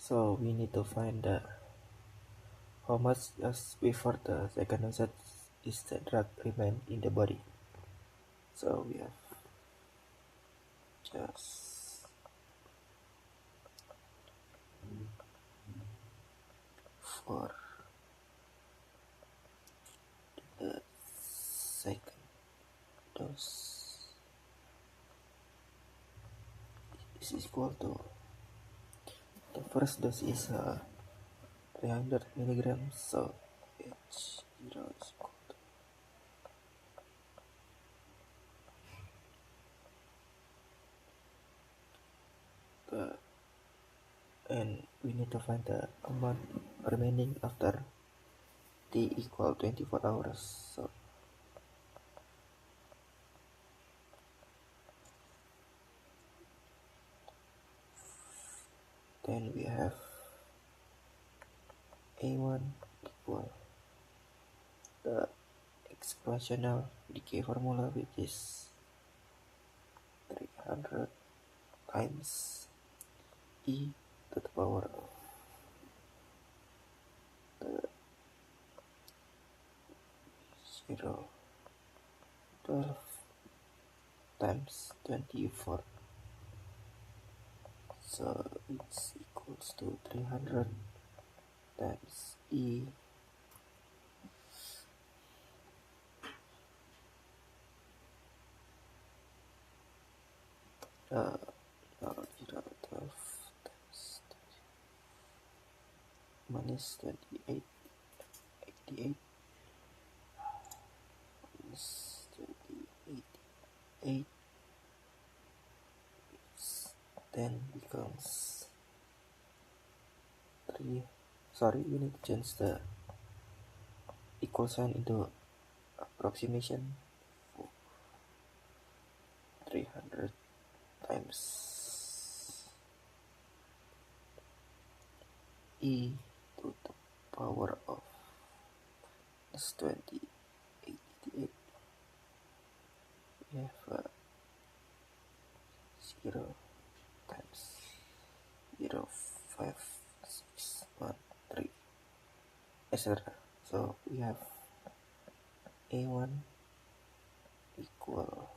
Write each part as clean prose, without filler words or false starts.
So we need to find the how much just before the second dosage is the drug remain in the body. So we have just for the second dose is equal to the first dose is 300 milligrams, so H0 is equal to the, and we need to find the amount remaining after T equal 24 hours. So then we have A1 equal the exponential decay formula, which is 300 times e to the power of the 12 times 24, so it's equals to 300 times e uh, no, 12 times minus 28 88 minus 28 8 then becomes 3. Sorry, we need to change the equal sign into approximation. 300 times e to the power of plus 20 88. We have 0 times 0 5 6 1 3, etc. So we have A1 equal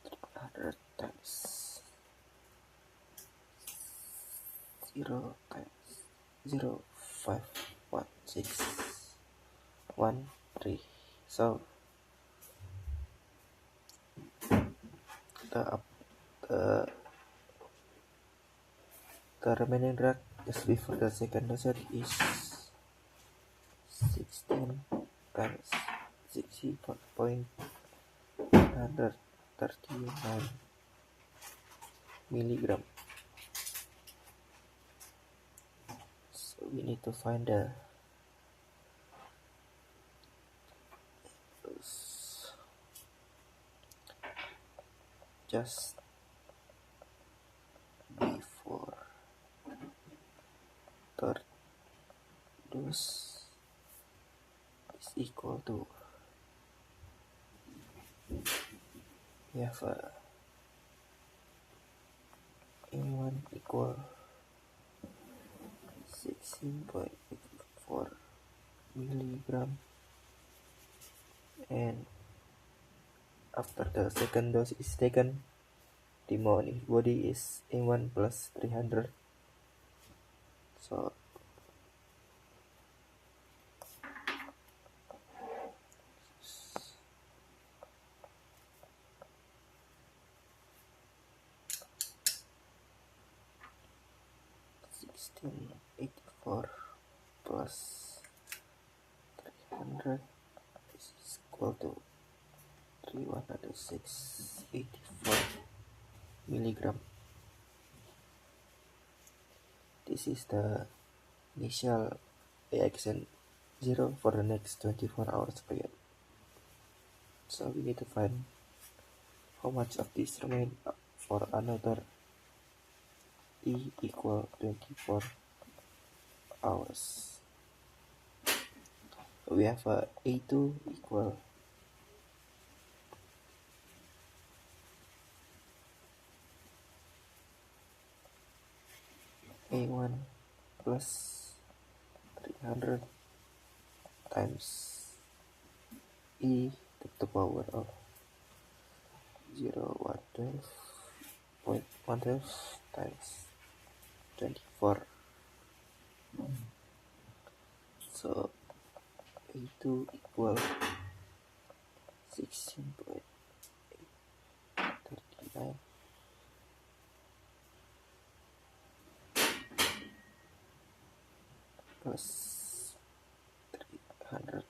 300 times 0 times 0 5 1 6 1 3. So the the, the remaining drug just before the second dosage is 16 times 60.139 milligram. So we need to find the just before third dose is equal to, we have A1 equal 16.84 milligram, and after the second dose is taken, the amount in body is A1 plus 300. So 1684 plus 300 is equal to 3106.84 milligram. This is the initial reaction 0 for the next 24 hours period. So we need to find how much of this remain for another E equal 24 hours. So we have A2 equal A1 plus 300 times E to the power of 0.112 times 24. So A2 equal 16.39 plus 300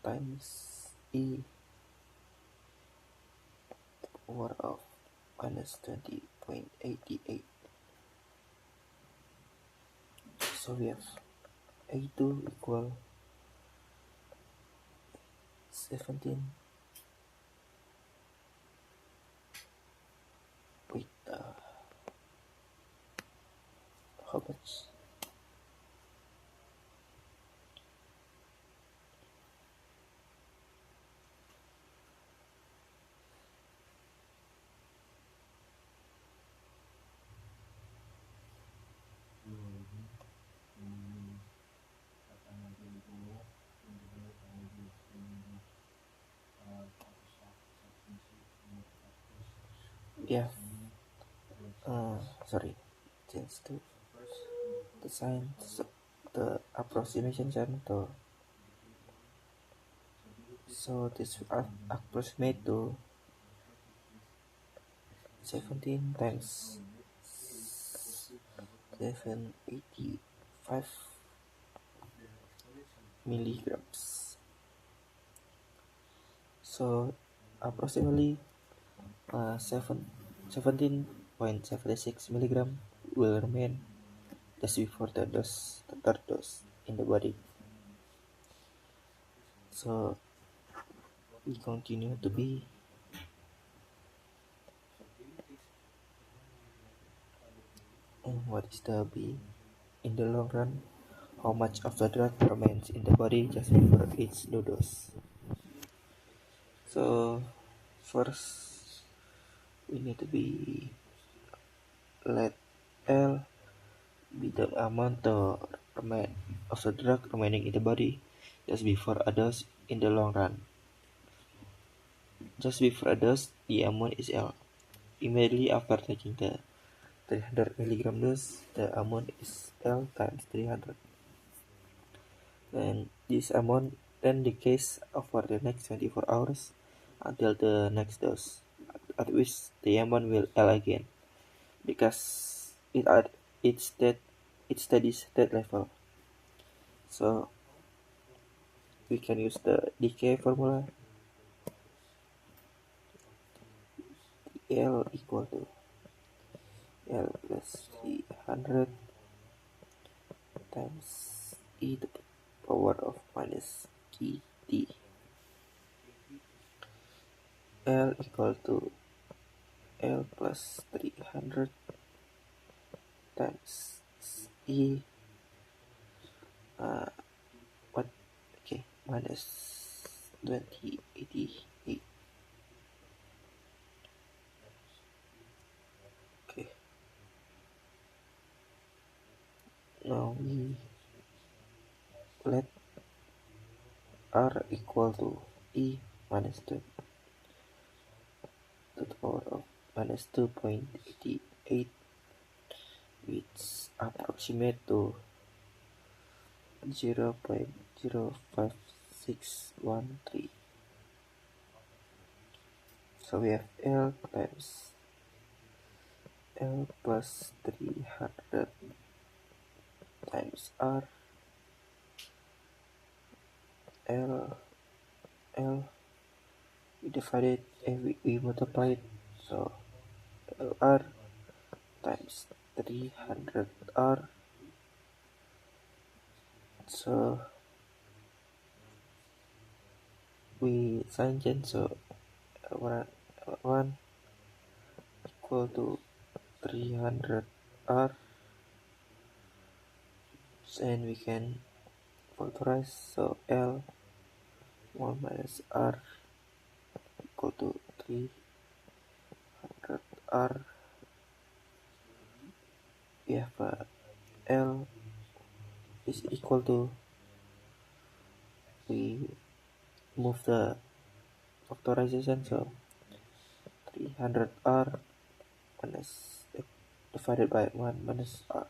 times E power of minus 20.88. So we have A2 equal 17. Wait, how much? Yeah, sorry, change to the sign, so the approximation sign to, so this will approximate to 17 times 785 milligrams. So approximately 17.76 milligram will remain just before the third dose in the body. So we continue to be, and what is the B in the long run? How much of the drug remains in the body just before each dose? So first we need to be, let L be the amount of the drug remaining in the body just before a dose in the long run. Just before a dose, the amount is L. Immediately after taking the 300 milligram dose, the amount is L times 300. And this amount then decays over the next 24 hours until the next dose, at which the amount will L again, because it at its steady state level. So we can use the decay formula. L equal to L plus 300 times e to the power of minus kt. L equal to L plus 300 times e, what, okay, minus 2088. Okay, now we let R equal to e minus 2 to the power of minus 2.88, which approximate to 0.05613. So we have L times L plus 300 times R, L, we divided and we multiply it, so LR times 300R. So we sign change, so L1 equal to 300R, and we can factorize, so L 1 minus R equal to 300R we have L is equal to, we move the factorization, so 300R minus divided by 1 minus R.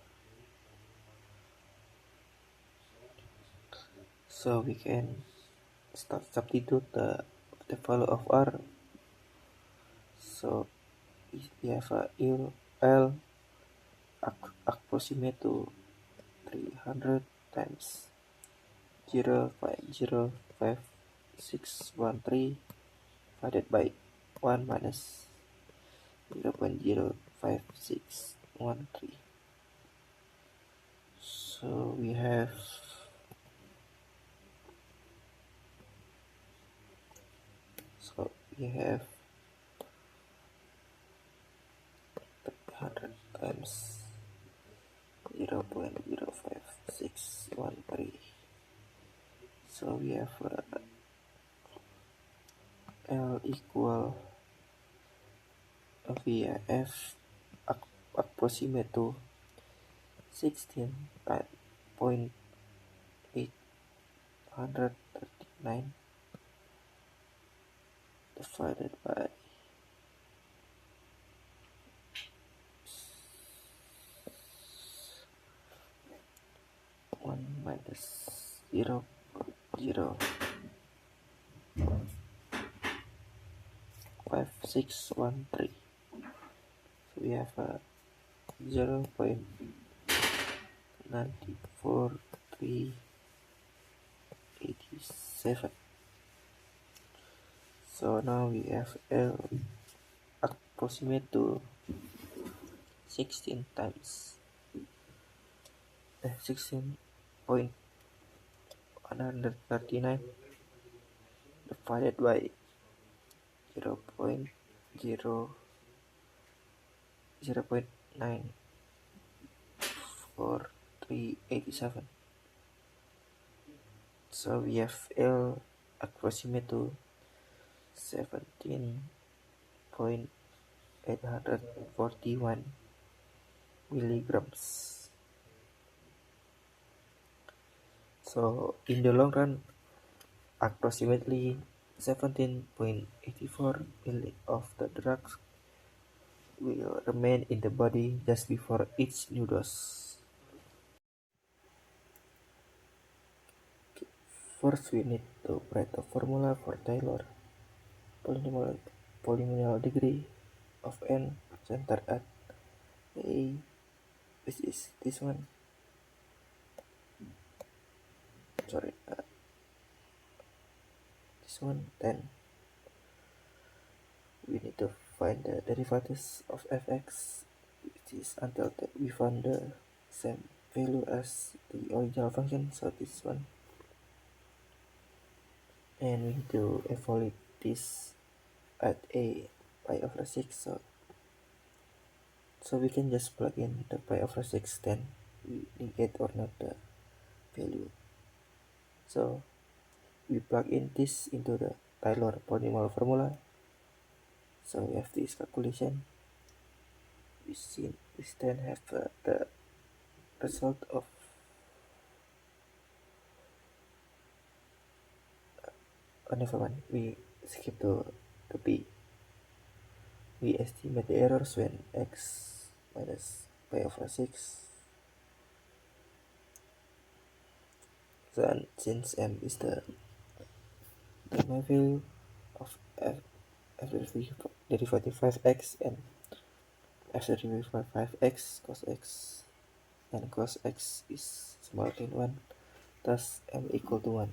So we can substitute the value of R. So we have L approximate to 300 times 0.05613 divided by 1 minus 0.05613. So we have so we have 300 times 0.05613. So we have L equal VF approximate to 16.839 divided by 1 minus 0.05613. So we have 0.94387. So now we have L approximate to 16 times 16.139 divided by 0.94387. So we have L approximate to 17.841 milligrams. So in the long run, approximately 17.84 ml of the drug will remain in the body just before each new dose. First, we need to write a formula for Taylor polynomial degree of n centered at A, which is this one. Sorry, this one. Then we need to find the derivatives of fx, which is until we find the same value as the original function, so this one. And we need to evaluate this at a pi over 6, so we can just plug in the pi over 6, then we get or not the value. So we plug in this into the Taylor polynomial formula. So we have this calculation. We then have the result of never mind, we skip to B. We estimate the errors when x minus pi over 6. Then since m is the value of f derivative 5x and f derivative 5x cos x, and cos x is smaller than 1, thus m equal to 1.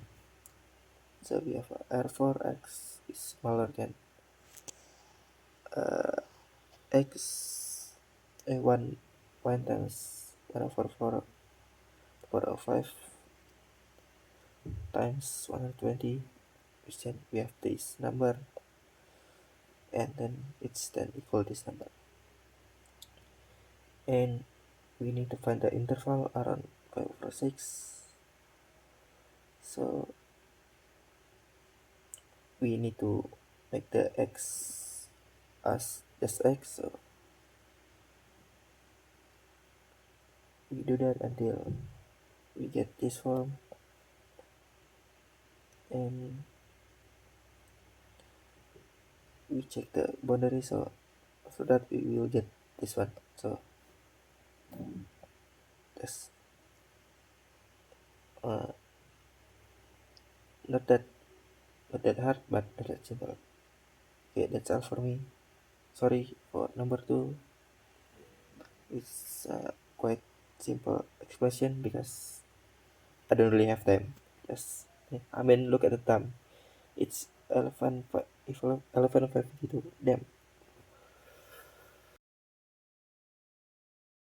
So we have r4 x is smaller than x 1 times 1 over 4 over 5 times 120, which then we have this number, and then it's then equal this number. And we need to find the interval around pi over 6. So we need to make the x as just x. So we do that until we get this form, and we check the boundary, so that we will get this one. So that's uh, not that not that hard, but not that simple. Okay, that's all for me. Sorry for number two. It's quite simple explanation because I don't really have time. Just I mean, look at the time. It's 11:52. Damn.